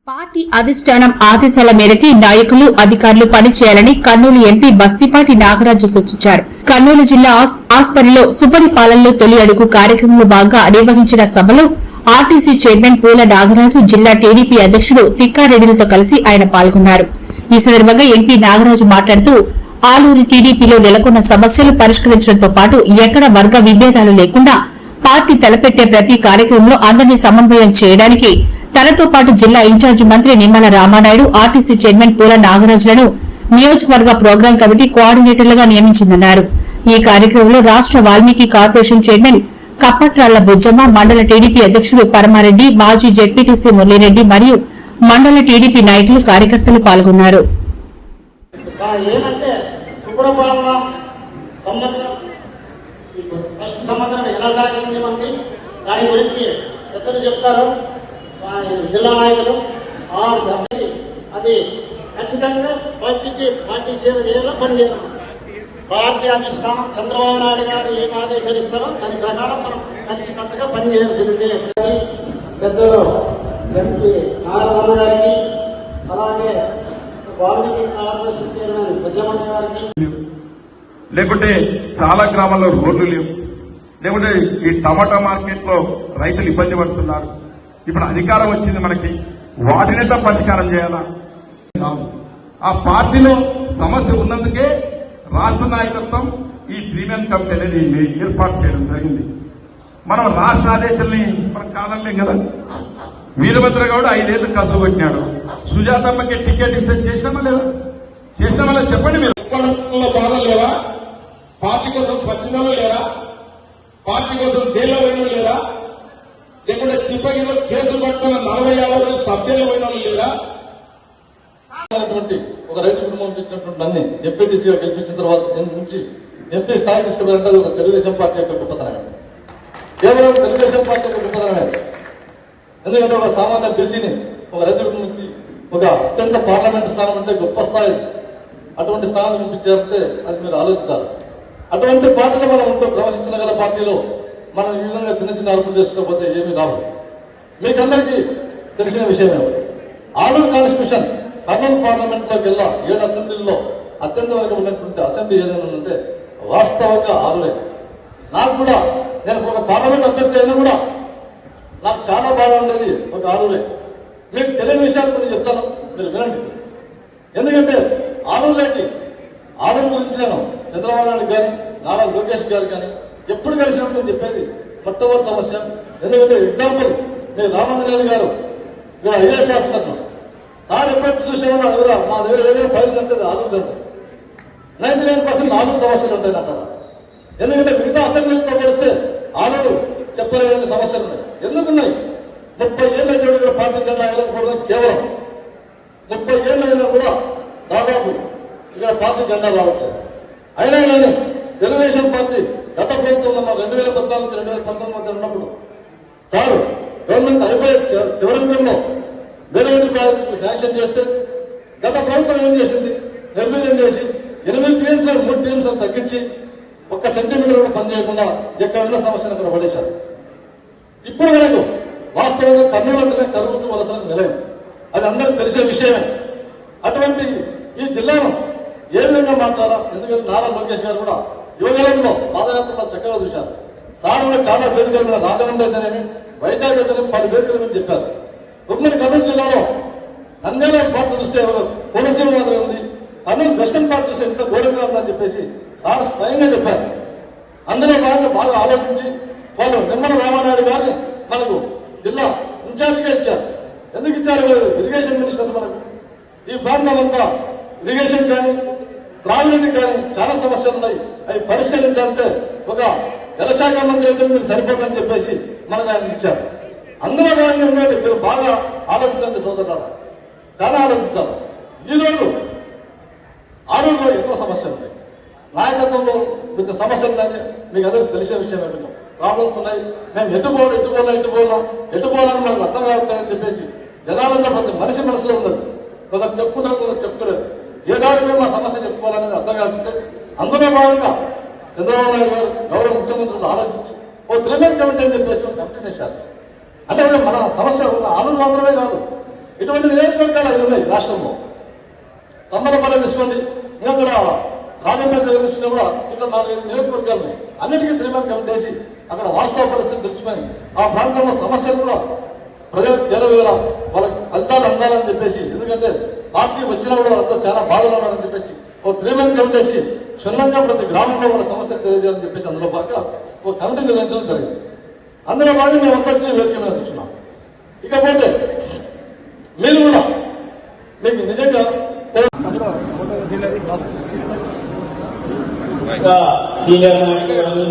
Party అధిష్టానం ఆదేశాల మేరకు నాయకులు అధికారులు పనిచేయాలని కర్నూలు ఎంపీ బస్తిపాటి నాగరాజు సూచించారు. కర్నూలు జిల్లా ఆస్పరిలో సుపరిపాలనలో తొలి అడుగు కార్యక్రమంలో భాగంగా నిర్వహించిన సభలో ఆర్టీసీ చైర్మన్ పూల నాగరాజు, జిల్లా టీడీపీ అధ్యకుడు తిక్కారెడ్డిలతో కలిసి ఆయన పాల్గొన్నారు. ఈ సందర్భంగా ఎంపీ నాగరాజు మాట్లాడుతూ ఆలూరు టీడీపీలో నెలకొన్న సమస్యలు పరిష్కరించడంతో పాటు ఎక్కడ వర్గ విభేదాలు లేకుండా పార్టీ తలపెట్టే ప్రతి కార్యక్రమంలో అందరినీ సమన్వయం చేయడానికి తనతో పాటు జిల్లా ఇన్ఛార్జి మంత్రి నిమ్మల రామానాయుడు, ఆర్టీసీ చైర్మన్ పూల నాగరాజులను నియోజకవర్గ ప్రోగ్రాం కమిటీ కోఆర్డినేటర్లుగా నియమించిందన్నారు. ఈ కార్యక్రమంలో రాష్ట వాల్మీకి కార్పొరేషన్ చైర్మన్ కప్పట్రాళ్ల బుజ్జమ్మ, మండల టీడీపీ అధ్యకుడు పరమారెడ్డి, మాజీ జెడ్పీటీసీ మురళీరెడ్డి మరియు మండల టీడీపీ నాయకులు, కార్యకర్తలు పాల్గొన్నారు. దాని గురించి పెద్దలు చెప్తారు జిల్లా నాయకులు. అది ఖచ్చితంగా పార్టీ సేవ చేయాలో పని చేయాలి. పార్టీ అధిష్టానం చంద్రబాబు నాయుడు గారు ఏం ఆదేశాలు ఇస్తారో దాని ప్రకారం మనం కలిసికట్టుగా పనిచేయాల్సింది. పెద్దలు ఎంపీ నారాయణ గారికి, అలాగే వాల్మీకి కార్పొరేషన్ చైర్మన్ బుజ్జమ్మ గారికి, లేకుంటే చాలా గ్రామాల్లో రోడ్లు లేవు, లేకుంటే ఈ టమాటా మార్కెట్ లో రైతులు ఇబ్బంది పడుతున్నారు. ఇప్పుడు అధికారం వచ్చింది మనకి, వాటినంతా పరిష్కారం చేయాలా? ఆ పార్టీలో సమస్య ఉన్నందుకే రాష్ట్ర నాయకత్వం ఈ ప్రీమియం కమిటీ అనేది ఏర్పాటు చేయడం జరిగింది. మనం రాష్ట్ర ఆదేశాలని మనం కాదనలేం కదా. వీరభద్ర గౌడ్ 5 ఏళ్లు కసువు పెట్టినాడు. సుజాతమ్మకి టికెట్ ఇస్తే చేశామా లేదా? చేశామా చెప్పండి. మీరు బాధలు లేవా? పార్టీ కోసం స్వచ్ఛంలో లేరా? పార్టీ కోసం జైల్లో పోయిన లేరా? లేకుంటే చిప్పగిలో కేసులు పట్టుకున్న 40-50 సభ్యులు పోయిన లేదా? ఒక రైతు కుటుంబం ఇచ్చినటువంటి నన్ను ఎంపీటీసీగా గెలిపించిన తర్వాత నుంచి ఎంపీ స్థాయి తీసుకెళ్లాలంటే ఒక తెలుగుదేశం పార్టీ యొక్క గొప్పతనమే, కేవలం తెలుగుదేశం పార్టీ యొక్క గొప్పతనమే. ఎందుకంటే ఒక సామాన్య బీసీని ఒక రైతు కుటుంబం నుంచి ఒక అత్యంత పార్లమెంట్ స్థానం అంటే గొప్ప స్థాయి, అటువంటి స్థానం చూపించారంటే అది మీరు ఆలోచించాలి. అటువంటి పార్టీలో మనం ఉంటూ ప్రవేశించిన గల పార్టీలో మనం ఈ విధంగా చిన్న చిన్న అర్పణ చేసుకోకపోతే ఏమీ కాదు. మీకందరికీ తెలిసిన విషయమే, ఆలూరు కాన్స్టిట్యూషన్ కర్నూలు పార్లమెంట్ లోకి వెళ్ళా 7 అసెంబ్లీల్లో అత్యంత వరకు ఉన్నటువంటి అసెంబ్లీ ఏదైనా ఉంటే వాస్తవంగా ఆలూరే. నాకు కూడా నేను ఒక పార్లమెంట్ అభ్యర్థి అయినా కూడా నాకు చాలా బాగా ఉండేది ఒక ఆలూరే. మీకు తెలియని విషయాలు కొన్ని చెప్తాను, మీరు వినండి. ఎందుకంటే ఆలూరులోకి ఆలూరు గురించి నేను చంద్రబాబు నాయుడు గారి, నారా లోకేష్ గారు కానీ ఎప్పుడు కలిసినప్పుడు చెప్పేది మొట్టమొదటి సమస్య. ఎందుకంటే ఎగ్జాంపుల్ మీరు రామంజనేయులు గారు ఐఏఎస్ ఆఫీసర్ను సార్ ఎప్పుడు చూసేవాడు ఎవరా మా దగ్గర ఏదైనా ఫైల్ కంటే ఆలూరు ఉంటుంది. 99% ఆలూరు సమస్యలు ఉంటాయి అక్కడ. ఎందుకంటే మిగతా అసెంబ్లీలతో కలిస్తే ఆలూరు చెప్పలేని సమస్యలు ఉన్నాయి. ఎందుకున్నాయి? 30 ఏళ్ళ ఇక్కడ పార్టీ జెండా ఎగరకూడదు. కేవలం 30 ఏళ్ళైనా కూడా దాదాపు ఇక్కడ పార్టీ జెండా రావట్లేదు. అయినా కానీ తెలుగుదేశం పార్టీ గత ప్రభుత్వంలో 2014 నుంచి 2019 మధ్య ఉన్నప్పుడు సార్ గవర్నమెంట్ అయిపోయే చివరిలో వేరే ప్రాజెక్టులు శాంక్షన్ చేస్తే గత ప్రభుత్వం ఏం చేసింది? నిర్వీర్యం చేసి 8 టీఎంసీ 3 టీఎంసీలు తగ్గించి 1 సెంటీమీటర్ కూడా పనిచేయకుండా ఎక్కడ ఉన్న సమస్యను అక్కడ పడేశారు. ఇప్పుడు మనకు వాస్తవంగా కర్నూలు అంటేనే కరువుకు వలసలకు నిలయం, అది అందరికీ తెలిసే విషయమే. అటువంటి ఈ జిల్లాను ఏ విధంగా మార్చాలా? ఎందుకంటే నారా లోకేష్ గారు కూడా యువజనంలో పాదయాత్రలో చక్కగా చూశారు. సార్ కూడా చాలా వేదికల మీద రాజమండ్రి అయితేనేమి, వైజాగ్ అయితేనేమి 10 వేదికల మీద చెప్పారు. ఉమ్మడి కర్నూలు జిల్లాలో నంద్యాల పార్టీ చూస్తే ఒక కోనసీమ మాత్రమే ఉంది, కర్నూలు వెస్టర్న్ పార్టీ చూస్తే ఇంత ఘోరంగా ఉందని చెప్పేసి సార్ స్వయంగా చెప్పారు. అందులో బాగా ఆలోచించి వాళ్ళు నిమ్మల రామానాయుడు గారిని మనకు జిల్లా ఇన్ఛార్జిగా ఇచ్చారు. ఎందుకు ఇచ్చారు? ఇరిగేషన్ మినిస్టర్ మనకు ఈ ప్రాంతం అంతా ఇరిగేషన్ కానీ త్రాగునీటి కానీ చాలా సమస్యలు ఉన్నాయి, అవి పరిష్కరించాలంటే ఒక జలశాఖ మంత్రి అయితే మీరు సరిపోతుందని చెప్పేసి మనకు ఆయన ఇచ్చారు. అందులో భాగంగా ఉన్నది మీరు బాగా ఆలోచించండి సోదరులారా, చాలా ఆలోచించాలి. ఈరోజు ఆరోగ్యంలో ఎన్నో సమస్యలు ఉన్నాయి, నాయకత్వంలో కొంచెం సమస్యలు ఉన్నాయి. మీకు అదే తెలిసే విషయం ఏమిటో ప్రాబ్లమ్స్ ఉన్నాయి. మేము ఎట్టుకోవాలని మనకు అర్థం కావట్లేదని చెప్పేసి జనాలంతా ప్రతి మనిషి మనసులో ఉన్నది. కొందరు చెప్పుకున్నారు, కొందరు చెప్పుకోలేదు. ఏ దాడిపై మా సమస్య చెప్పుకోవాలనేది అర్థం కాకుంటే అందులో భాగంగా చంద్రబాబు నాయుడు గారు గౌరవ ముఖ్యమంత్రులు ఆలోచించి ఓ ప్రీమియం కమిటీ అని చెప్పేసి కమిటీ వేశారు. అంటే మన సమస్య ఆలూరు మాత్రమే కాదు, ఇటువంటి నియోజకవర్గాలు అవి ఉన్నాయి రాష్ట్రంలో. తమ్మలపల్లి తీసుకోండి, ఇంకా కూడా రాజంపేట దగ్గర తీసుకున్నా కూడా ఇంకా 4-5 నియోజకవర్గాలు ఉన్నాయి. అన్నిటికీ 3 మంది కమిటీ వేసి అక్కడ వాస్తవ పరిస్థితి తెలిసిపోయి ఆ ప్రాంతంలో సమస్యలు కూడా ప్రజలకు చేరవేళ వాళ్ళకి ఫలితాలు అందాలని చెప్పేసి, ఎందుకంటే పార్టీ వచ్చినా కూడా వాళ్ళంతా చాలా బాధలు ఉన్నారని చెప్పేసి ఒక 3 మంది కమిటీ వేసి క్షుణ్ణంగా ప్రతి గ్రామంలో వాళ్ళ సమస్యలు తెలియజేయాలని చెప్పేసి అందులో భాగంగా ఒక కమిటీ నిర్వహించడం జరిగింది. అందులో భాగంగా మేము అంతా వేదిక మీద కూర్చున్నాం. ఇకపోతే మీరు కూడా మీకు నిజంగా సీనియర్ నాయకులు